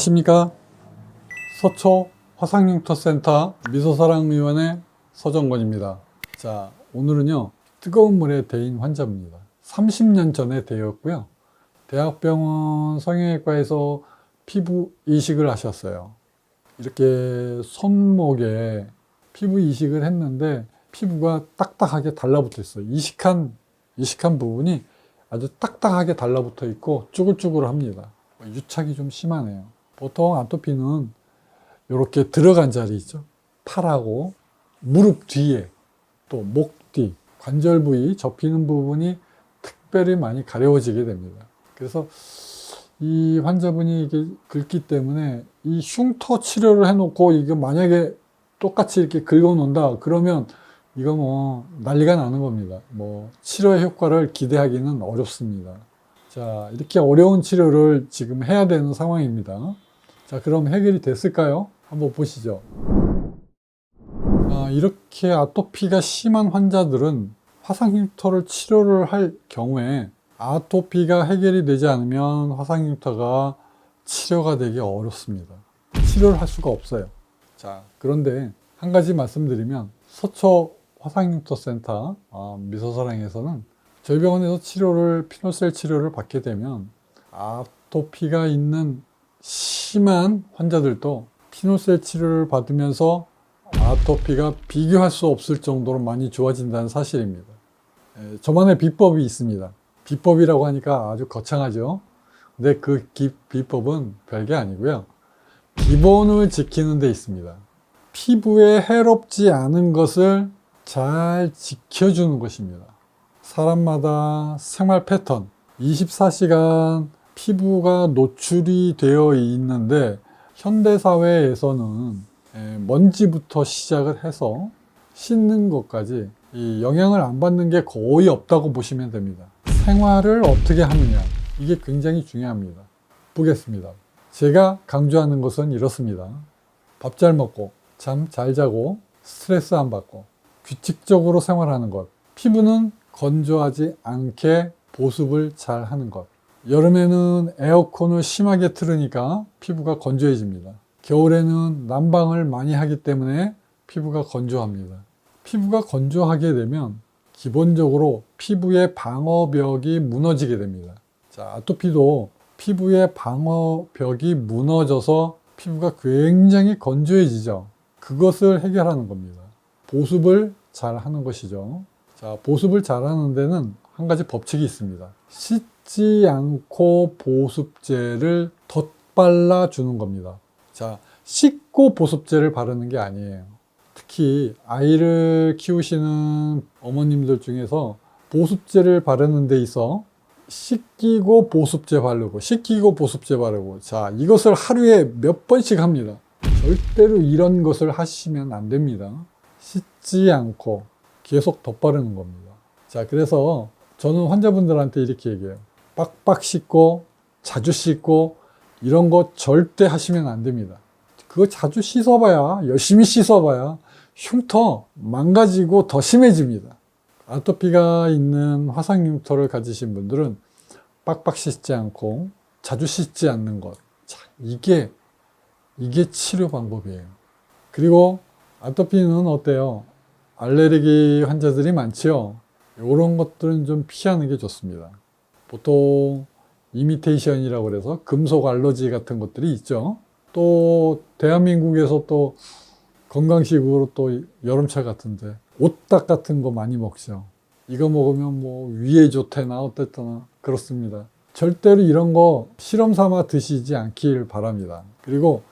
안녕하십니까. 서초 화상흉터센터 미소사랑의원의 서정권입니다. 자, 오늘은요 뜨거운 물에 데인 환자입니다. 30년 전에 데였고요, 대학병원 성형외과에서 피부 이식을 하셨어요. 이렇게 손목에 피부 이식을 했는데 피부가 딱딱하게 달라붙어 있어요. 이식한 부분이 아주 딱딱하게 달라붙어 있고 쭈글쭈글합니다. 유착이 좀 심하네요. 보통 아토피는 이렇게 들어간 자리 있죠. 팔하고 무릎 뒤에, 또 목 뒤, 관절 부위 접히는 부분이 특별히 많이 가려워지게 됩니다. 그래서 이 환자분이 이게 긁기 때문에 이 흉터 치료를 해놓고 이게 만약에 똑같이 이렇게 긁어 놓는다 그러면 이거 뭐 난리가 나는 겁니다. 뭐 치료의 효과를 기대하기는 어렵습니다. 자, 이렇게 어려운 치료를 지금 해야 되는 상황입니다. 자, 그럼 해결이 됐을까요? 한번 보시죠. 이렇게 아토피가 심한 환자들은 화상흉터를 치료를 할 경우에 아토피가 해결이 되지 않으면 화상흉터가 치료가 되기 어렵습니다. 치료를 할 수가 없어요. 자, 그런데 한 가지 말씀드리면 서초 화상흉터센터 미소사랑에서는 저희 병원에서 피노셀 치료를 받게 되면 아토피가 있는 심한 환자들도 피노셀 치료를 받으면서 아토피가 비교할 수 없을 정도로 많이 좋아진다는 사실입니다. 저만의 비법이 있습니다. 비법이라고 하니까 아주 거창하죠. 근데 그 비법은 별게 아니고요, 기본을 지키는 데 있습니다. 피부에 해롭지 않은 것을 잘 지켜주는 것입니다. 사람마다 생활 패턴, 24시간 피부가 노출이 되어 있는데 현대사회에서는 먼지부터 시작을 해서 씻는 것까지 이 영향을 안 받는 게 거의 없다고 보시면 됩니다. 생활을 어떻게 하느냐, 이게 굉장히 중요합니다. 보겠습니다. 제가 강조하는 것은 이렇습니다. 밥 잘 먹고 잠 잘 자고 스트레스 안 받고 규칙적으로 생활하는 것, 피부는 건조하지 않게 보습을 잘 하는 것. 여름에는 에어컨을 심하게 틀으니까 피부가 건조해집니다. 겨울에는 난방을 많이 하기 때문에 피부가 건조합니다. 피부가 건조하게 되면 기본적으로 피부의 방어벽이 무너지게 됩니다. 자, 아토피도 피부의 방어벽이 무너져서 피부가 굉장히 건조해지죠. 그것을 해결하는 겁니다. 보습을 잘 하는 것이죠. 자, 보습을 잘 하는 데는 한 가지 법칙이 있습니다. 씻지 않고 보습제를 덧발라 주는 겁니다. 자, 씻고 보습제를 바르는 게 아니에요. 특히 아이를 키우시는 어머님들 중에서 보습제를 바르는 데 있어 씻기고 보습제 바르고 씻기고 보습제 바르고, 자, 이것을 하루에 몇 번씩 합니다. 절대로 이런 것을 하시면 안 됩니다. 씻지 않고 계속 덧바르는 겁니다. 자, 그래서 저는 환자분들한테 이렇게 얘기해요. 빡빡 씻고 자주 씻고 이런 거 절대 하시면 안 됩니다. 그거 자주 씻어봐야, 열심히 씻어봐야 흉터 망가지고 더 심해집니다. 아토피가 있는 화상흉터를 가지신 분들은 빡빡 씻지 않고 자주 씻지 않는 것, 자, 이게 치료 방법이에요. 그리고 아토피는 어때요? 알레르기 환자들이 많죠. 이런 것들은 좀 피하는 게 좋습니다. 보통 이미테이션이라고 그래서 금속 알러지 같은 것들이 있죠. 또 대한민국에서 또 건강식으로 또 여름철 같은데 오딱 같은 거 많이 먹죠. 이거 먹으면 뭐 위에 좋대나 어쨌거나 그렇습니다. 절대로 이런 거 실험 삼아 드시지 않길 바랍니다. 그리고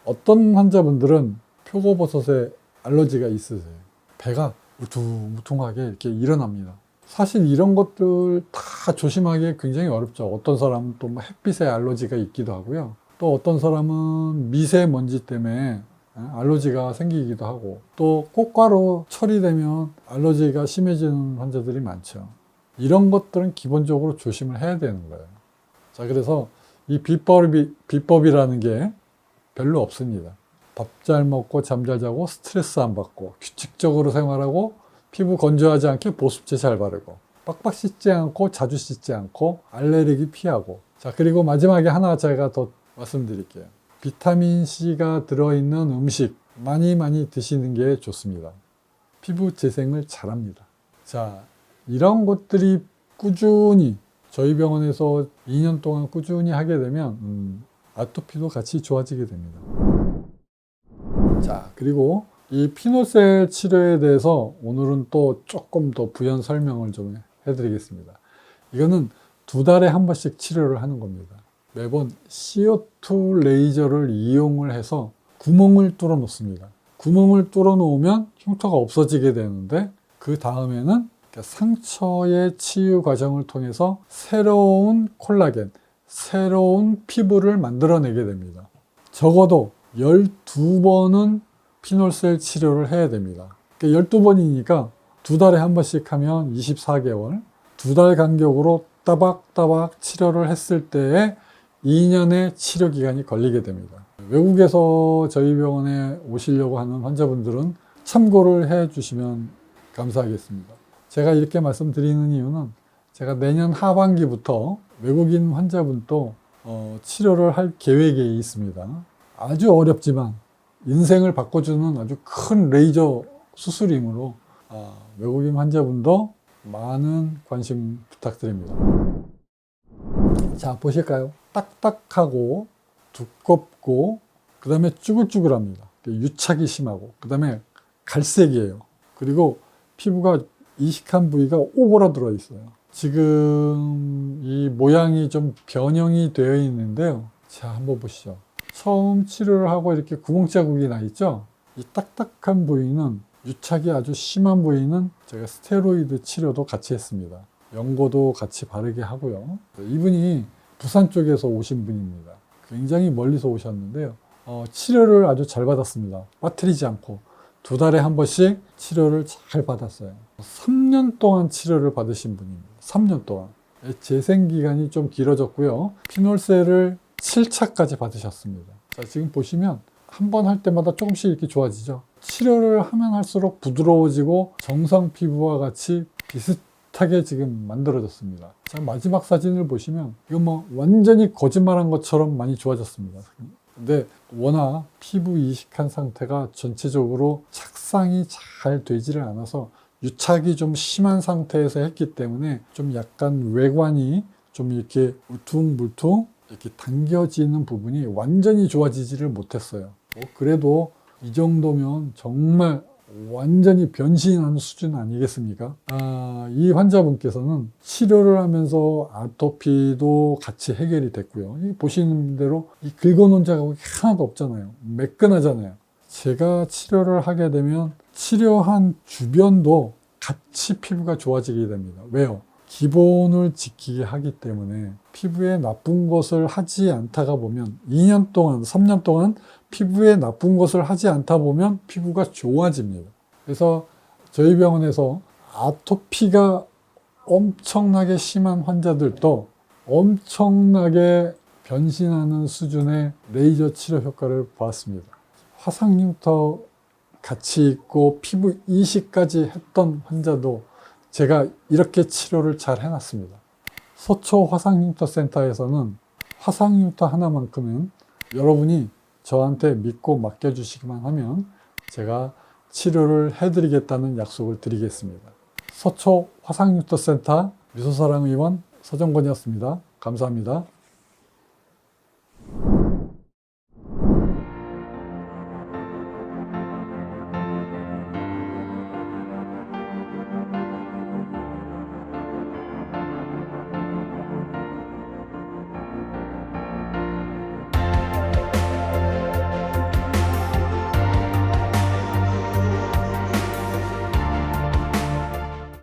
어떤 환자분들은 표고버섯에 알러지가 있으세요. 배가 우퉁우퉁하게 이렇게 일어납니다. 사실 이런 것들 다 조심하기 굉장히 어렵죠. 어떤 사람은 또 햇빛에 알러지가 있기도 하고요. 또 어떤 사람은 미세먼지 때문에 알러지가 생기기도 하고, 또 꽃가루 처리되면 알러지가 심해지는 환자들이 많죠. 이런 것들은 기본적으로 조심을 해야 되는 거예요. 자, 그래서 이 비법이라는 게 별로 없습니다. 밥 잘 먹고 잠 잘 자고 스트레스 안 받고 규칙적으로 생활하고 피부 건조하지 않게 보습제 잘 바르고 빡빡 씻지 않고 자주 씻지 않고 알레르기 피하고, 자, 그리고 마지막에 하나 제가 더 말씀드릴게요. 비타민C가 들어있는 음식 많이 드시는 게 좋습니다. 피부 재생을 잘합니다. 자, 이런 것들이 꾸준히 저희 병원에서 2년 동안 꾸준히 하게 되면 아토피도 같이 좋아지게 됩니다. 자, 그리고 이 피노셀 치료에 대해서 오늘은 또 조금 더 부연 설명을 좀 해드리겠습니다. 이거는 2달에 한 번씩 치료를 하는 겁니다. 매번 CO2 레이저를 이용을 해서 구멍을 뚫어 놓습니다. 구멍을 뚫어 놓으면 흉터가 없어지게 되는데, 그 다음에는 상처의 치유 과정을 통해서 새로운 콜라겐, 새로운 피부를 만들어내게 됩니다. 적어도 12번은 피놀셀 치료를 해야 됩니다. 12번이니까 2달에 한 번씩 하면 24개월, 2달 간격으로 따박따박 치료를 했을 때에 2년의 치료 기간이 걸리게 됩니다. 외국에서 저희 병원에 오시려고 하는 환자분들은 참고를 해 주시면 감사하겠습니다. 제가 이렇게 말씀드리는 이유는 제가 내년 하반기부터 외국인 환자분도 치료를 할 계획이 있습니다. 아주 어렵지만 인생을 바꿔주는 아주 큰 레이저 수술이므로 외국인 환자분도 많은 관심 부탁드립니다. 자, 보실까요? 딱딱하고 두껍고 그 다음에 쭈글쭈글합니다. 유착이 심하고 그 다음에 갈색이에요. 그리고 피부가 이식한 부위가 오그라들어 있어요. 지금 이 모양이 좀 변형이 되어 있는데요. 자, 한번 보시죠. 처음 치료를 하고 이렇게 구멍 자국이 나 있죠. 이 딱딱한 부위는, 유착이 아주 심한 부위는 제가 스테로이드 치료도 같이 했습니다. 연고도 같이 바르게 하고요. 이분이 부산 쪽에서 오신 분입니다. 굉장히 멀리서 오셨는데요. 치료를 아주 잘 받았습니다. 빠뜨리지 않고 2달에 한 번씩 치료를 잘 받았어요. 3년 동안 치료를 받으신 분입니다. 3년 동안. 재생 기간이 좀 길어졌고요. 피놀셀을 7차까지 받으셨습니다. 자, 지금 보시면 한 번 할 때마다 조금씩 이렇게 좋아지죠. 치료를 하면 할수록 부드러워지고 정상 피부와 같이 비슷하게 지금 만들어졌습니다. 자, 마지막 사진을 보시면 이거 뭐 완전히 거짓말한 것처럼 많이 좋아졌습니다. 근데 워낙 피부 이식한 상태가 전체적으로 착상이 잘 되지를 않아서 유착이 좀 심한 상태에서 했기 때문에 좀 약간 외관이 좀 이렇게 울퉁불퉁 이렇게 당겨지는 부분이 완전히 좋아지지를 못했어요. 그래도 이 정도면 정말 완전히 변신하는 수준 아니겠습니까? 이 환자분께서는 치료를 하면서 아토피도 같이 해결이 됐고요. 보시는 대로 이 긁어놓은 자국이 하나도 없잖아요. 매끈하잖아요. 제가 치료를 하게 되면 치료한 주변도 같이 피부가 좋아지게 됩니다. 왜요? 기본을 지키게 하기 때문에 피부에 나쁜 것을 하지 않다가 보면 2년 동안, 3년 동안 피부에 나쁜 것을 하지 않다 보면 피부가 좋아집니다. 그래서 저희 병원에서 아토피가 엄청나게 심한 환자들도 엄청나게 변신하는 수준의 레이저 치료 효과를 보았습니다. 화상흉터 같이 있고 피부 이식까지 했던 환자도 제가 이렇게 치료를 잘 해놨습니다. 서초 화상흉터 센터에서는 화상흉터 하나만큼은 여러분이 저한테 믿고 맡겨주시기만 하면 제가 치료를 해드리겠다는 약속을 드리겠습니다. 서초 화상흉터 센터 미소사랑 의원 서정권이었습니다. 감사합니다.